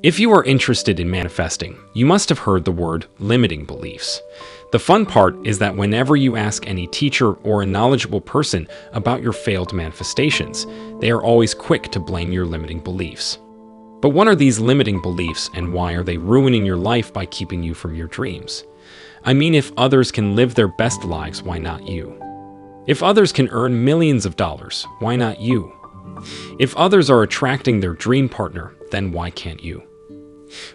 If you are interested in manifesting, you must have heard the word limiting beliefs. The fun part is that whenever you ask any teacher or a knowledgeable person about your failed manifestations, they are always quick to blame your limiting beliefs. But what are these limiting beliefs and why are they ruining your life by keeping you from your dreams? I mean, if others can live their best lives, why not you? If others can earn millions of dollars, why not you? If others are attracting their dream partner, then why can't you?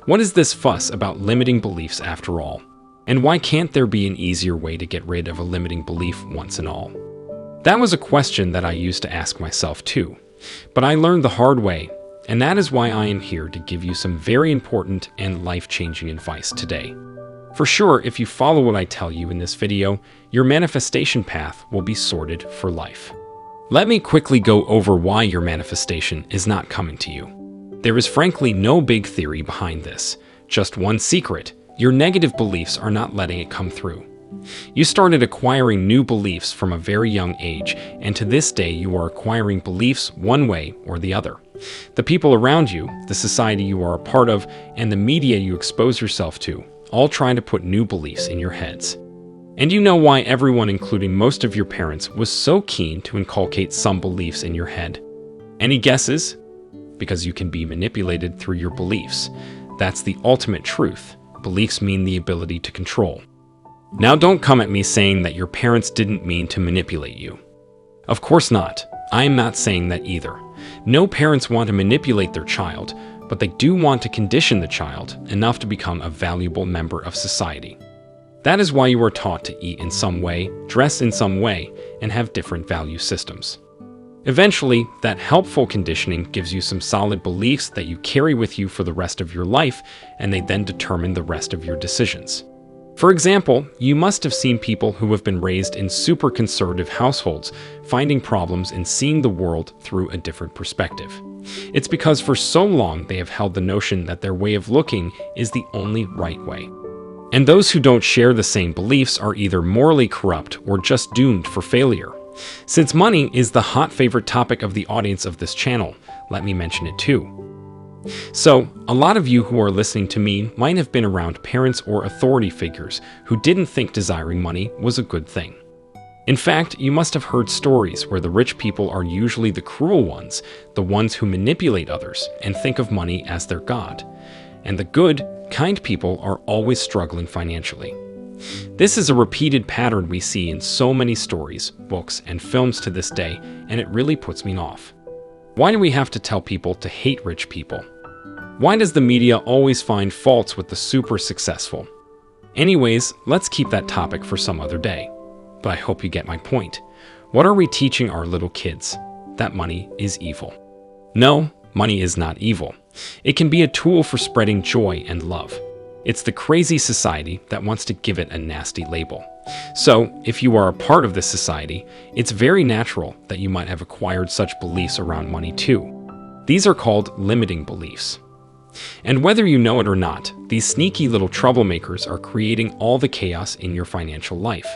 What is this fuss about limiting beliefs after all? And why can't there be an easier way to get rid of a limiting belief once and all? That was a question that I used to ask myself too, but I learned the hard way, and that is why I am here to give you some very important and life-changing advice today. For sure, if you follow what I tell you in this video, your manifestation path will be sorted for life. Let me quickly go over why your manifestation is not coming to you. There is frankly no big theory behind this, just one secret: your negative beliefs are not letting it come through. You started acquiring new beliefs from a very young age, and to this day you are acquiring beliefs one way or the other. The people around you, the society you are a part of, and the media you expose yourself to, all try to put new beliefs in your heads. And you know why everyone, including most of your parents, was so keen to inculcate some beliefs in your head. Any guesses? Because you can be manipulated through your beliefs. That's the ultimate truth. Beliefs mean the ability to control. Now don't come at me saying that your parents didn't mean to manipulate you. Of course not. I am not saying that either. No parents want to manipulate their child, but they do want to condition the child enough to become a valuable member of society. That is why you are taught to eat in some way, dress in some way, and have different value systems. Eventually, that helpful conditioning gives you some solid beliefs that you carry with you for the rest of your life, and they then determine the rest of your decisions. For example, you must have seen people who have been raised in super conservative households finding problems in seeing the world through a different perspective. It's because for so long they have held the notion that their way of looking is the only right way. And those who don't share the same beliefs are either morally corrupt or just doomed for failure. Since money is the hot favorite topic of the audience of this channel, let me mention it too. So, a lot of you who are listening to me might have been around parents or authority figures who didn't think desiring money was a good thing. In fact, you must have heard stories where the rich people are usually the cruel ones, the ones who manipulate others and think of money as their god. And the good, kind people are always struggling financially. This is a repeated pattern we see in so many stories, books, and films to this day, and it really puts me off. Why do we have to tell people to hate rich people? Why does the media always find faults with the super successful? Anyways, let's keep that topic for some other day. But I hope you get my point. What are we teaching our little kids? That money is evil. No, money is not evil. It can be a tool for spreading joy and love. It's the crazy society that wants to give it a nasty label. So, if you are a part of this society, it's very natural that you might have acquired such beliefs around money too. These are called limiting beliefs. And whether you know it or not, these sneaky little troublemakers are creating all the chaos in your financial life.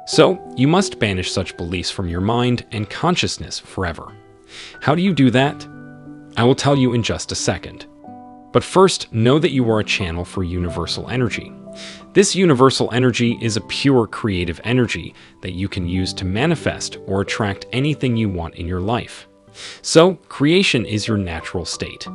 So, you must banish such beliefs from your mind and consciousness forever. How do you do that? I will tell you in just a second. But first, know that you are a channel for universal energy. This universal energy is a pure creative energy that you can use to manifest or attract anything you want in your life. So, creation is your natural state.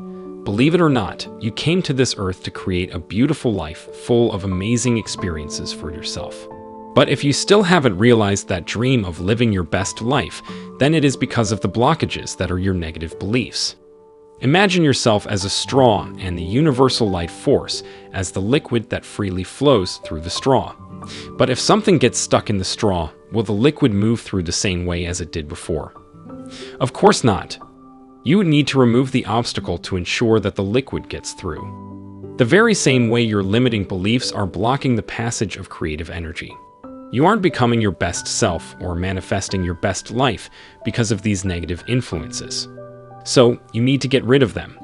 Believe it or not, you came to this earth to create a beautiful life full of amazing experiences for yourself. But if you still haven't realized that dream of living your best life, then it is because of the blockages that are your negative beliefs. Imagine yourself as a straw and the universal life force as the liquid that freely flows through the straw. But if something gets stuck in the straw, will the liquid move through the same way as it did before? Of course not. You would need to remove the obstacle to ensure that the liquid gets through. The very same way your limiting beliefs are blocking the passage of creative energy. You aren't becoming your best self or manifesting your best life because of these negative influences. So, you need to get rid of them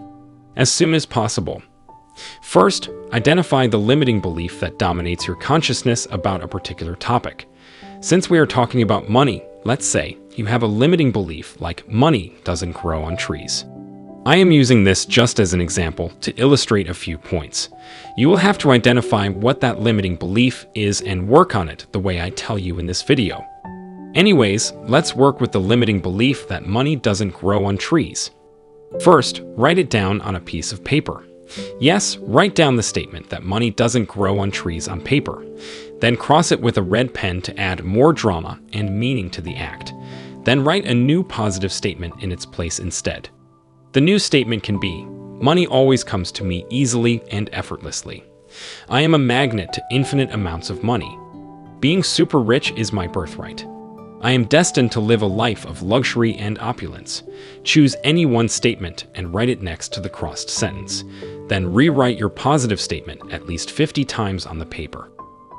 as soon as possible. First, identify the limiting belief that dominates your consciousness about a particular topic. Since we are talking about money, let's say you have a limiting belief like money doesn't grow on trees. I am using this just as an example to illustrate a few points. You will have to identify what that limiting belief is and work on it the way I tell you in this video. Anyways, let's work with the limiting belief that money doesn't grow on trees. First, write it down on a piece of paper. Yes, write down the statement that money doesn't grow on trees on paper. Then cross it with a red pen to add more drama and meaning to the act. Then write a new positive statement in its place instead. The new statement can be, money always comes to me easily and effortlessly. I am a magnet to infinite amounts of money. Being super rich is my birthright. I am destined to live a life of luxury and opulence. Choose any one statement and write it next to the crossed sentence. Then rewrite your positive statement at least 50 times on the paper.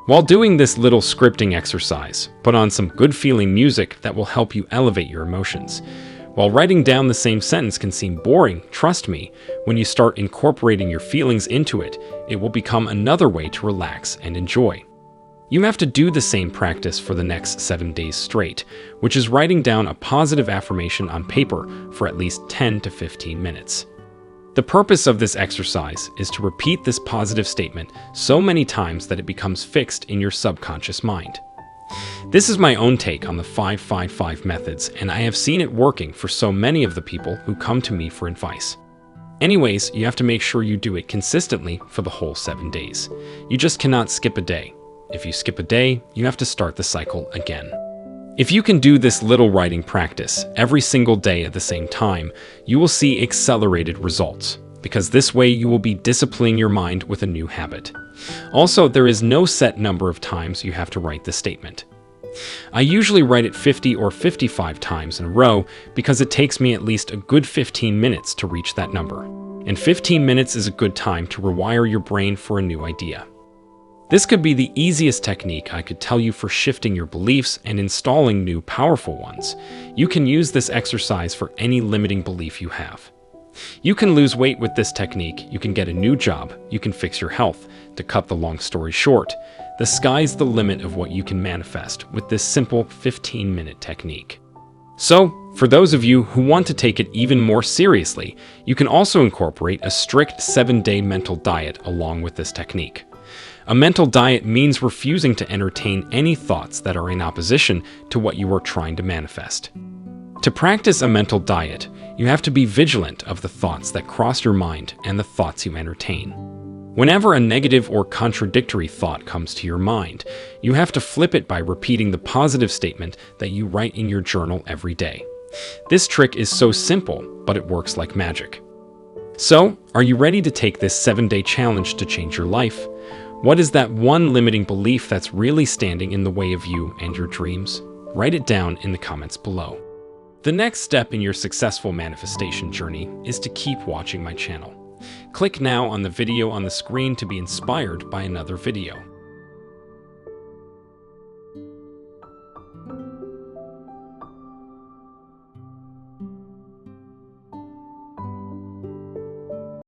While doing this little scripting exercise, put on some good-feeling music that will help you elevate your emotions. While writing down the same sentence can seem boring, trust me, when you start incorporating your feelings into it, it will become another way to relax and enjoy. You have to do the same practice for the next 7 days straight, which is writing down a positive affirmation on paper for at least 10 to 15 minutes. The purpose of this exercise is to repeat this positive statement so many times that it becomes fixed in your subconscious mind. This is my own take on the 5-5-5 methods, and I have seen it working for so many of the people who come to me for advice. Anyways, you have to make sure you do it consistently for the whole 7 days. You just cannot skip a day. If you skip a day, you have to start the cycle again. If you can do this little writing practice every single day at the same time, you will see accelerated results, because this way you will be disciplining your mind with a new habit. Also, there is no set number of times you have to write the statement. I usually write it 50 or 55 times in a row because it takes me at least a good 15 minutes to reach that number. And 15 minutes is a good time to rewire your brain for a new idea. This could be the easiest technique I could tell you for shifting your beliefs and installing new powerful ones. You can use this exercise for any limiting belief you have. You can lose weight with this technique, you can get a new job, you can fix your health. To cut the long story short, the sky's the limit of what you can manifest with this simple 15-minute technique. So, for those of you who want to take it even more seriously, you can also incorporate a strict 7-day mental diet along with this technique. A mental diet means refusing to entertain any thoughts that are in opposition to what you are trying to manifest. To practice a mental diet, you have to be vigilant of the thoughts that cross your mind and the thoughts you entertain. Whenever a negative or contradictory thought comes to your mind, you have to flip it by repeating the positive statement that you write in your journal every day. This trick is so simple, but it works like magic. So, are you ready to take this 7-day challenge to change your life? What is that one limiting belief that's really standing in the way of you and your dreams? Write it down in the comments below. The next step in your successful manifestation journey is to keep watching my channel. Click now on the video on the screen to be inspired by another video.